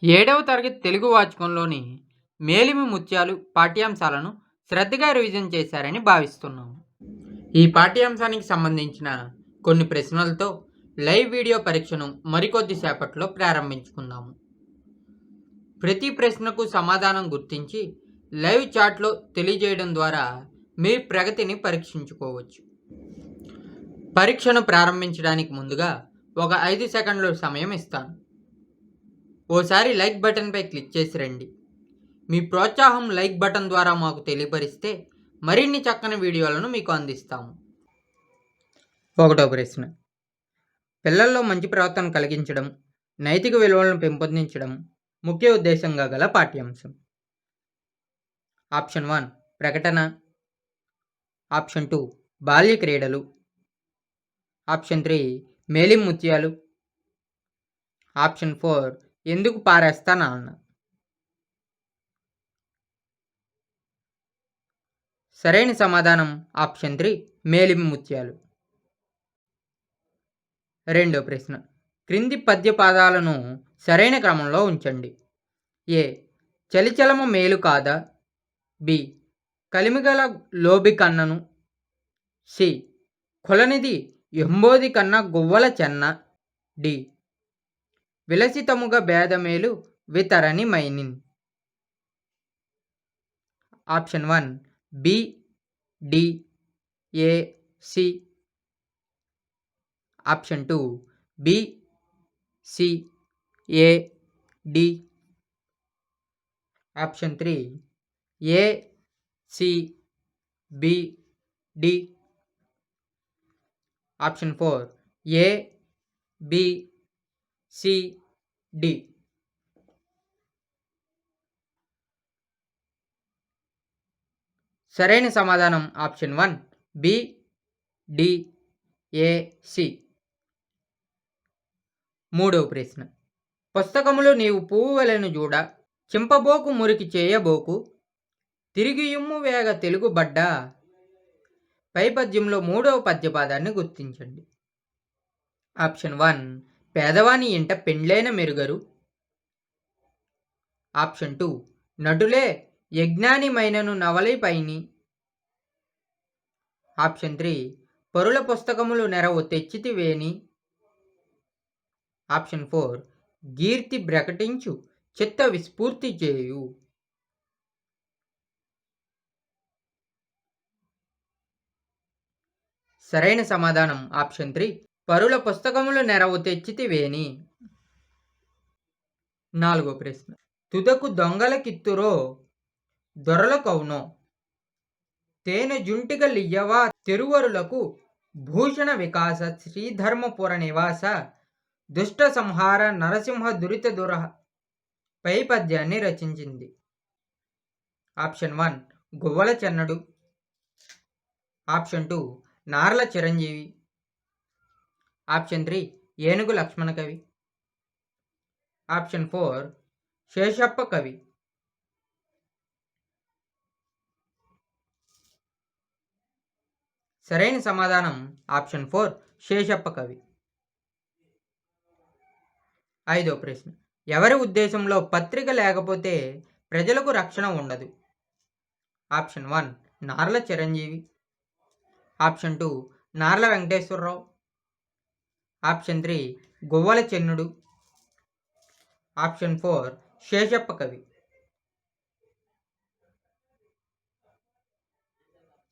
ఏడవ తరగతి తెలుగు వాచకంలోని మేలిమి ముత్యాలు పాఠ్యాంశాలను శ్రద్ధగా రివిజన్ చేశారని భావిస్తున్నాము. ఈ పాఠ్యాంశానికి సంబంధించిన కొన్ని ప్రశ్నలతో లైవ్ వీడియో పరీక్షను మరికొద్ది సేపట్లో ప్రారంభించుకుందాము. ప్రతి ప్రశ్నకు సమాధానం గుర్తించి లైవ్ చాట్లో తెలియజేయడం ద్వారా మీ ప్రగతిని పరీక్షించుకోవచ్చు. పరీక్షను ప్రారంభించడానికి ముందుగా ఒక 5 సెకండ్ల సమయం ఇస్తాను. ఓసారి లైక్ బటన్పై క్లిక్ చేసి రండి. మీ ప్రోత్సాహం లైక్ బటన్ ద్వారా మాకు తెలియపరిస్తే మరిన్ని చక్కని వీడియోలను మీకు అందిస్తాము. 1వ ప్రశ్న. పిల్లల్లో మంచి ప్రవర్తన కలిగించడం, నైతిక విలువలను పెంపొందించడం ముఖ్య ఉద్దేశంగా గల పాఠ్యాంశం. ఆప్షన్ 1 ప్రకటన, ఆప్షన్ 2 బాల్య క్రీడలు, ఆప్షన్ 3 మేలిం ముత్యాలు, ఆప్షన్ 4 ఎందుకు పారేస్తా నాన్న. సరైన సమాధానం ఆప్షన్ 3 మేలిమి ముత్యాలు. 2వ ప్రశ్న. క్రింది పద్య పాదాలను సరైన క్రమంలో ఉంచండి. ఏ చలిచలమ మేలు కాదా, బి కలిమిగల లోబి కన్నను, సి కులనిధి ఎంబోది కన్న గువ్వల చెన్న, డి విలసితముగా భేదమేలు వితరణి మైనిన్. ఆప్షన్ 1 బి, డి, ఏ, సి. ఆప్షన్ 2 బి, సి, ఏ, డి. ఆప్షన్ 3 ఏ, సి, బి, డి. ఆప్షన్ 4 ఏ, బి, సి, డి. సరైన సమాధానం ఆప్షన్ 1 బి, డి, ఏ, సి. 3వ ప్రశ్న. పుస్తకములు నీవు పువ్వు వలెను చూడ, చింపబోకు మురికి చేయబోకు, తిరిగి ఇమ్ము వేగ తెలుగుబడ్డ. పై పద్యంలో 3వ పద్యపాదాన్ని గుర్తించండి. ఆప్షన్ 1 పేదవాని ఇంట పెండ్లైన మెరుగరు, ఆప్షన్ 2 నటులే యజ్ఞానిమైనను నవలై పైని, ఆప్షన్ 3 పరుల పుస్తకములు నెరవు తెచ్చితివేని, ఆప్షన్ 4 కీర్తి ప్రకటించు చిత్త విస్ఫూర్తి చేయు. సరైన సమాధానం ఆప్షన్ 3 పరుల పుస్తకములు నెరవు తెచ్చితివేని. 4వ ప్రశ్న. తుదకు దొంగల కిత్తురో దొరల కౌనో, తేనె జుంటిగ లియ్యవా తిరువరులకు భూషణ వికాస శ్రీధర్మపుర నివాస దుష్ట సంహార నరసింహ దురిత దురహ. పై పద్యాన్ని రచించింది. ఆప్షన్ 1 గువ్వల చెన్నడు, ఆప్షన్ 2 నార్ల చిరంజీవి, ఆప్షన్ 3 ఏనుగు లక్ష్మణ కవి, ఆప్షన్ 4 శేషప్ప కవి. సరైన సమాధానం ఆప్షన్ 4 శేషప్ప కవి. 5వ ప్రశ్న. ఎవరి ఉద్దేశంలో పత్రిక లేకపోతే ప్రజలకు రక్షణ ఉండదు. Option 1 Narla Chiranjeevi, option 2 Narla Venkateswara Rao, option 3 Guvvala Chennudu, option 4 Seshappa Kavi.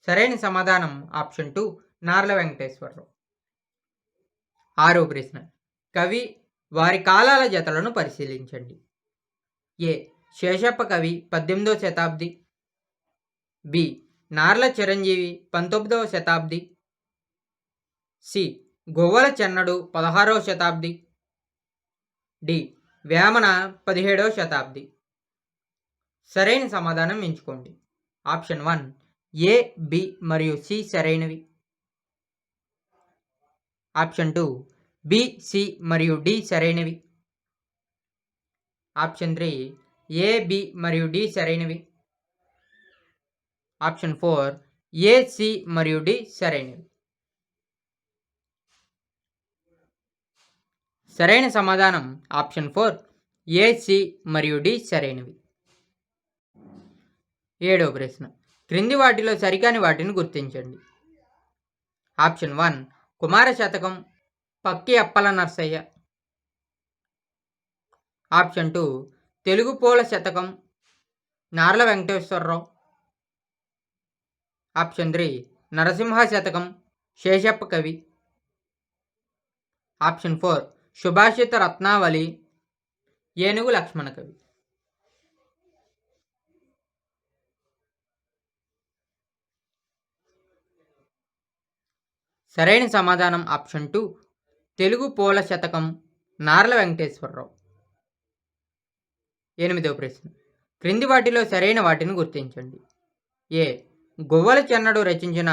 సరైన సమాధానం ఆప్షన్ 2 నార్ల వెంకటేశ్వరరావు. 6వ ప్రశ్న. కవి వారి కాలాల జతలను పరిశీలించండి. ఏ శేషప్ప కవి 18వ శతాబ్ది, బి నార్ల చిరంజీవి 19వ శతాబ్ది, సి గువ్వల చెన్నడు 16వ శతాబ్ది, డి వేమన 17వ శతాబ్ది. సరైన సమాధానం ఎంచుకోండి. ఆప్షన్ 1 ఏ, బి మరియు సి సరైనవి. ఆప్షన్ 2 బి, సి మరియు డి సరైనవి. ఆప్షన్ 3 ఏ, బి మరియు డి సరైనవి. ఆప్షన్ 4 ఏ, సి మరియు డి సరైనవి. సరైన సమాధానం ఆప్షన్ 4 ఏ, సి మరియు డి సరైనవి. 7వ ప్రశ్న. క్రింది వాటిలో సరికాని వాటిని గుర్తించండి. ఆప్షన్ 1 కుమార శతకం, పక్కి అప్పల నర్సయ్య. ఆప్షన్ 2 తెలుగు పూల శతకం, నార్ల వెంకటేశ్వరరావు. ఆప్షన్ 3 నరసింహ శతకం, శేషప్ప కవి. ఆప్షన్ 4 సుభాషిత రత్నావళి, ఏనుగు లక్ష్మణ కవి. సరైన సమాధానం ఆప్షన్ 2 తెలుగు పూల శతకం, నార్ల వెంకటేశ్వరరావు. 8వ ప్రశ్న. క్రింది వాటిలో సరైన వాటిని గుర్తించండి. ఏ గువ్వల చెన్నడు రచించిన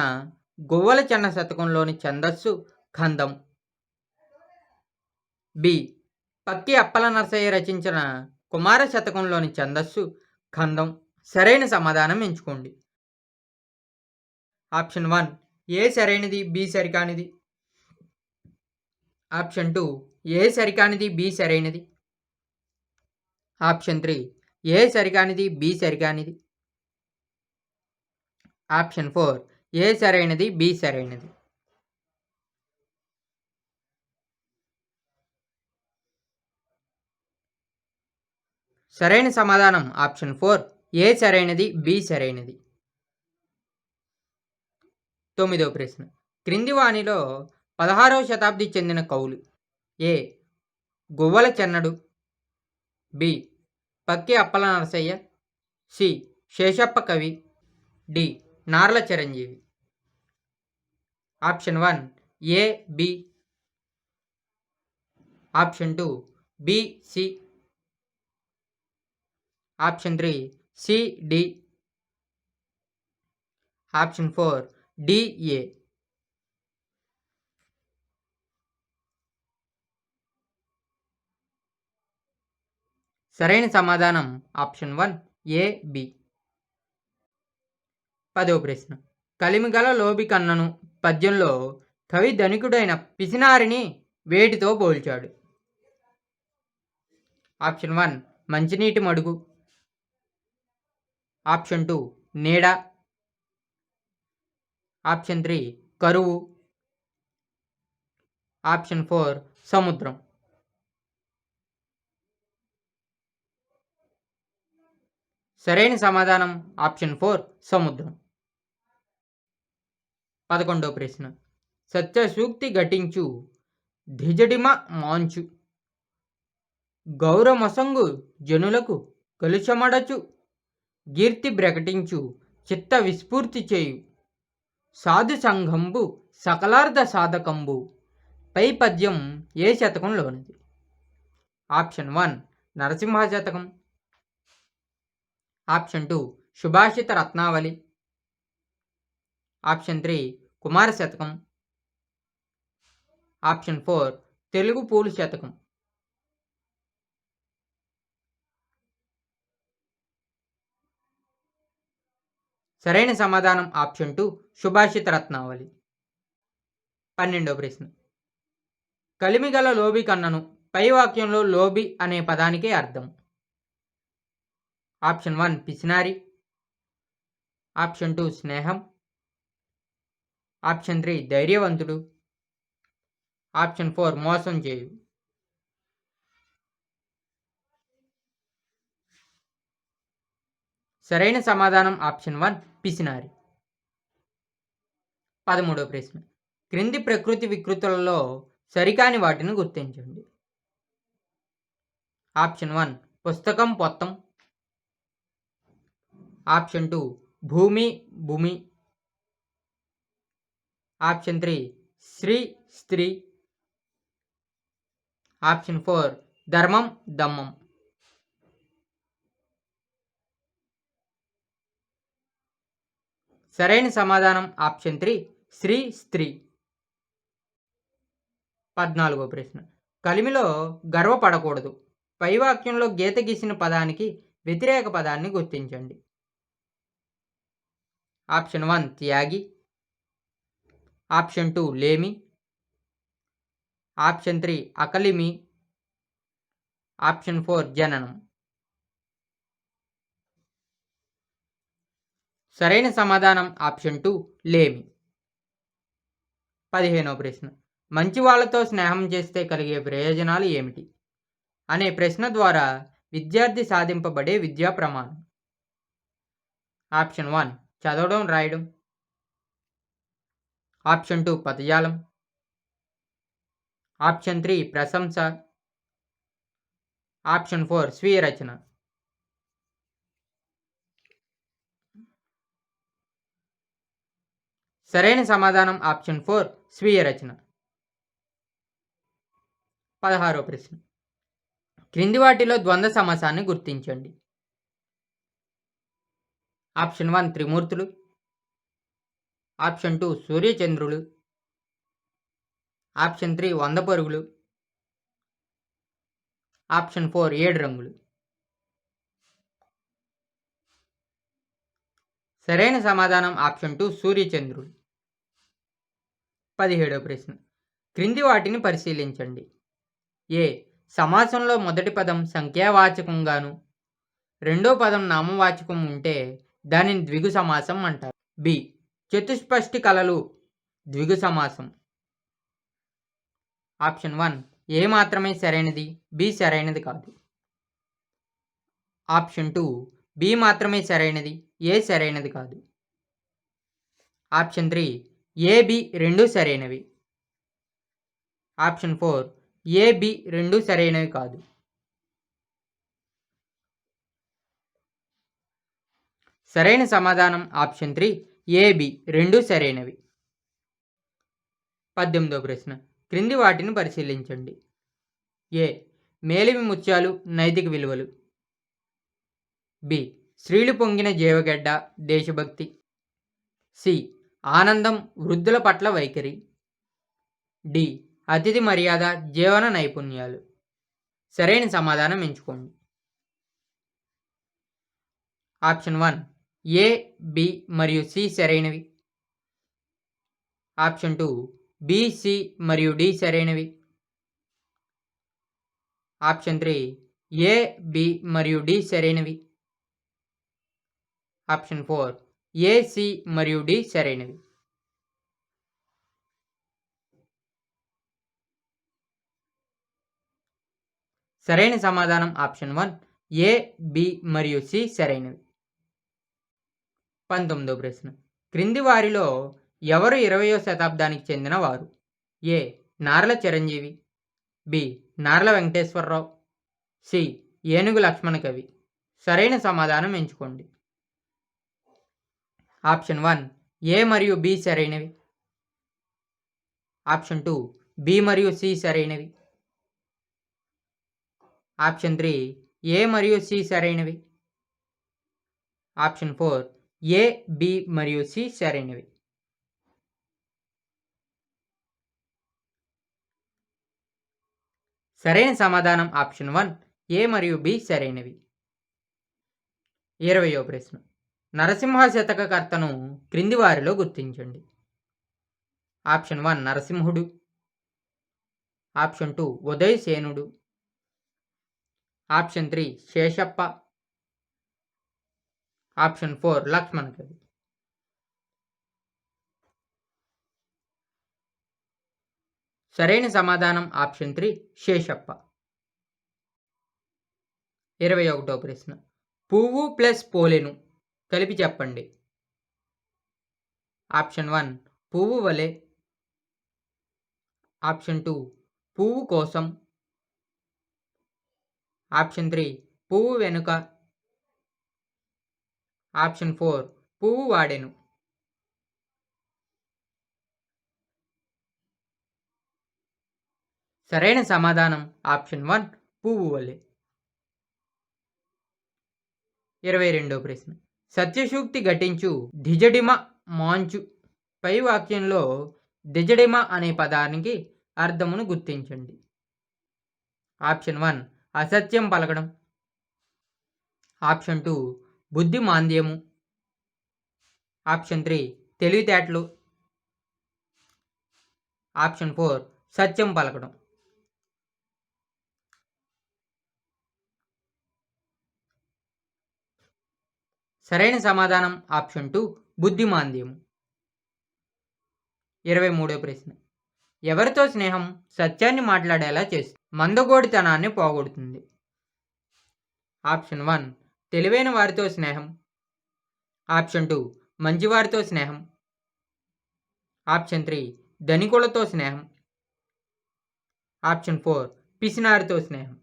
గువ్వల చెన్న శతకంలోని ఛందస్సు ఖందం. బి పక్కి అప్పల నరసయ్య రచించిన కుమార శతకంలోని ఛందస్సు ఖందం. సరైన సమాధానం ఎంచుకోండి. ఆప్షన్ 1 ఏ సరైనది, బి సరికానిది. ఆప్షన్ 2 ఏ సరికానిది, బి సరైనది. ఆప్షన్ 3 ఏ సరికానిది, బి సరికానిది. ఆప్షన్ 4 ఏ సరైనది, బి సరైనది. సరైన సమాధానం ఆప్షన్ 4 ఏ సరైనది, బి సరైనది. 9వ ప్రశ్న. క్రింది వానిలో 16వ శతాబ్దికి చెందిన కవులు. A Guvvala Chennadu, B Pakki Appala Narasayya, C Seshappa కవి, D Narla Chiranjeevi. Option 1 A, B. Option 2 B, C. Option 3 C, D. Option 4 D, A. సరైన సమాధానం ఆప్షన్ 1 ఏ, బి. 10వ ప్రశ్న. కలిమిగల లోబి కన్నను పద్యంలో కవి ధనికుడైన పిసినారిని వేటితో పోల్చాడు. ఆప్షన్ 1 మంచినీటి మడుగు. ఆప్షన్ 2 నీడ. ఆప్షన్ 3 కరువు. ఆప్షన్ 4 సముద్రం. సరైన సమాధానం ఆప్షన్ 4 సముద్రం. 11వ ప్రశ్న. సత్య సూక్తి ఘటించు ధిజడిమ మాంచు గౌరమొసంగు జనులకు కలుషమడచు కీర్తి ప్రకటించు చిత్త విస్ఫూర్తి చేయు సాధు సంఘంబు సకలార్థ సాధకంబు. పై పద్యం ఏ శతకంలోనిది. ఆప్షన్ 1 నరసింహ శతకం. ఆప్షన్ 2 సుభాషిత రత్నావళి. ఆప్షన్ 3 కుమార శతకం. ఆప్షన్ 4 తెలుగు పూలు శతకం. సరైన సమాధానం ఆప్షన్ 2 సుభాషిత రత్నావళి. 12వ ప్రశ్న. కలిమిగల లోబి కన్నను పై వాక్యంలో లోబి అనే పదానికి అర్థం. ఆప్షన్ 1 పిసినారి. ఆప్షన్ 2 స్నేహం. ఆప్షన్ 3 ధైర్యవంతుడు. ఆప్షన్ 4 మోసం చేయు. సరైన సమాధానం ఆప్షన్ 1 పిసినారి. 13వ ప్రశ్న. క్రింది ప్రకృతి వికృతులలో సరికాని వాటిని గుర్తించండి. ఆప్షన్ 1 పుస్తకం పొత్తం. ఆప్షన్ 2 భూమి భూమి. ఆప్షన్ 3 శ్రీ స్త్రీ. ఆప్షన్ 4 ధర్మం దమ్మం. సరైన సమాధానం ఆప్షన్ 3 శ్రీ స్త్రీ. 14వ ప్రశ్న. కలిమిలో గర్వపడకూడదు పై వాక్యంలో గీత గీసిన పదానికి వ్యతిరేక పదాన్ని గుర్తించండి. ఆప్షన్ 1 త్యాగి. ఆప్షన్ 2 లేమి. ఆప్షన్ 3 అకలిమి. ఆప్షన్ 4 జననం. సరైన సమాధానం ఆప్షన్ 2 లేమి. 15వ ప్రశ్న. మంచి వాళ్ళతో స్నేహం చేస్తే కలిగే ప్రయోజనాలు ఏమిటి అనే ప్రశ్న ద్వారా విద్యార్థి సాధింపబడే విద్యా ప్రమాణం. ఆప్షన్ 1 చదవడం రాయడం. ఆప్షన్ 2 పదజాలం. ఆప్షన్ 3 ప్రశంస. ఆప్షన్ 4 స్వీయ రచన. సరైన సమాధానం ఆప్షన్ 4 స్వీయ రచన. 16వ ప్రశ్న. క్రింది వాటిలో ద్వంద్వ సమాసాన్ని గుర్తించండి. ఆప్షన్ 1 త్రిమూర్తులు. ఆప్షన్ 2 సూర్యచంద్రులు. ఆప్షన్ 3 100 పరుగులు. ఆప్షన్ 4 7 రంగులు. సరైన సమాధానం ఆప్షన్ 2 సూర్యచంద్రులు. 17వ ప్రశ్న. క్రింది వాటిని పరిశీలించండి. ఏ సమాసంలో మొదటి పదం సంఖ్యావాచకంగాను రెండో పదం నామవాచకం ఉంటే దానిని ద్విగు సమాసం అంటారు. బి చతుష్పష్టి కళలు ద్విగు సమాసం. ఆప్షన్ 1 ఏ మాత్రమే సరైనది, బి సరైనది కాదు. ఆప్షన్ 2 బి మాత్రమే సరైనది, ఏ సరైనది కాదు. ఆప్షన్ 3 ఏ బి రెండూ సరైనవి. ఆప్షన్ 4 ఏ బి రెండూ సరైనవి కాదు. సరైన సమాధానం ఆప్షన్ 3 ఏ బి రెండూ సరైనవి. 18వ ప్రశ్న. క్రింది వాటిని పరిశీలించండి. ఏ మేలిమి ముత్యాలు నైతిక విలువలు. బి స్త్రీలు పొంగిన జీవగడ్డ దేశభక్తి. సి ఆనందం వృద్ధుల పట్ల వైఖరి. డి అతిథి మర్యాద జీవన నైపుణ్యాలు. సరైన సమాధానం ఎంచుకోండి. ఆప్షన్ 1 ఏ బి మరియు సి సరైనవి. ఆప్షన్ 2 బి సి మరియు డి సరైనవి. ఆప్షన్ 3 ఏ బి మరియు డి సరైనవి. ఆప్షన్ 4 ఏ సి మరియు డి సరైనవి. సరైన సమాధానం ఆప్షన్ 1 ఏ బి మరియు సి సరైనవి. 19వ ప్రశ్న. క్రింది వారిలో ఎవరు 20వ శతాబ్దానికి చెందిన వారు. ఏ నార్ల చిరంజీవి. బి నార్ల వెంకటేశ్వరరావు. సి ఏనుగు లక్ష్మణ కవి. సరైన సమాధానం ఎంచుకోండి. ఆప్షన్ 1 ఏ మరియు బి సరైనవి. ఆప్షన్ 2 బి మరియు సి సరైనవి. ఆప్షన్ 3 ఏ మరియు సి సరైనవి. ఆప్షన్ 4 ఏ బి మరియు సి సరైనవి. సరైన సమాధానం ఆప్షన్ 1 ఏ మరియు బి సరైనవి. 20వ ప్రశ్న. నరసింహ శతకకర్తను క్రింది వారిలో గుర్తించండి. ఆప్షన్ 1 నరసింహుడు. ఆప్షన్ 2 ఉదయసేనుడు. ఆప్షన్ 3 శేషప్ప. ఆప్షన్ 4 లక్ష్మణ కవి. సరైన సమాధానం ఆప్షన్ 3 శేషప్ప. 21వ ప్రశ్న. పువ్వు ప్లస్ పోలెను కలిపి చెప్పండి. ఆప్షన్ 1 పువ్వు వలె. ఆప్షన్ 2 పువ్వు కోసం. ఆప్షన్ 3 పువ్వు వెనుక. ఆప్షన్ 4 పువ్వు వాడెను. సరైన సమాధానం ఆప్షన్ 1 పువ్వు వలె. 22వ ప్రశ్న. సత్యసూక్తి ఘటించు దిజడిమ మాంచు పై వాక్యంలో దిజడిమ అనే పదానికి అర్థమును గుర్తించండి. ఆప్షన్ 1 అసత్యం పలకడం. ఆప్షన్ 2 బుద్ధి మాంద్యము. ఆప్షన్ 3 తెలివితేటలు. ఆప్షన్ 4 సత్యం పలకడం. సరైన సమాధానం ఆప్షన్ 2 బుద్ధిమాంద్యము. 23వ ప్రశ్న. ఎవరితో స్నేహం సత్యాన్ని మాట్లాడేలా చేస్తుంది? మందగోడితనాన్ని పోగొడుతుంది. ఆప్షన్ 1 తెలివైన వారితో స్నేహం. ఆప్షన్ 2 మంచివారితో స్నేహం. ఆప్షన్ 3 ధనికులతో స్నేహం. ఆప్షన్ 4 పిసినారితో స్నేహం.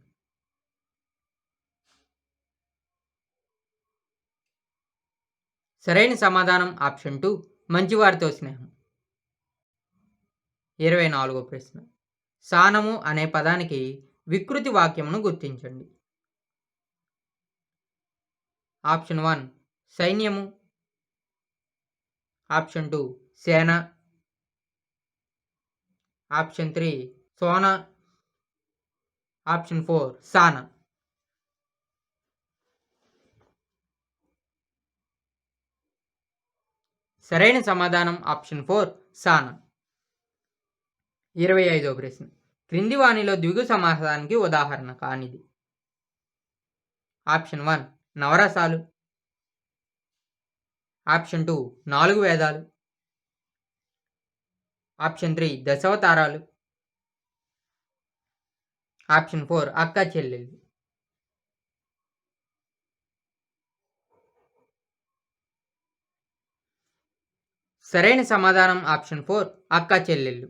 సరైన సమాధానం ఆప్షన్ 2 మంచివారితో స్నేహం. 24వ ప్రశ్న. సానము అనే పదానికి వికృతి వాక్యమును గుర్తించండి. ఆప్షన్ 1 సైన్యము. ఆప్షన్ 2 సేన. ఆప్షన్ 3 సోన. ఆప్షన్ 4 సాన. సరైన సమాధానం ఆప్షన్ 4 సాన. 25వ ప్రశ్న. క్రింది వానిలో ద్విగు సమాసానికి ఉదాహరణ కానిది. ఆప్షన్ 1 నవరసాలు. ఆప్షన్ 2 4 వేదాలు. ఆప్షన్ 3 దశావతారాలు. ఆప్షన్ 4 అక్క చెల్లెళ్ళు. సరైన సమాధానం ఆప్షన్ 4 అక్క చెల్లెళ్ళు.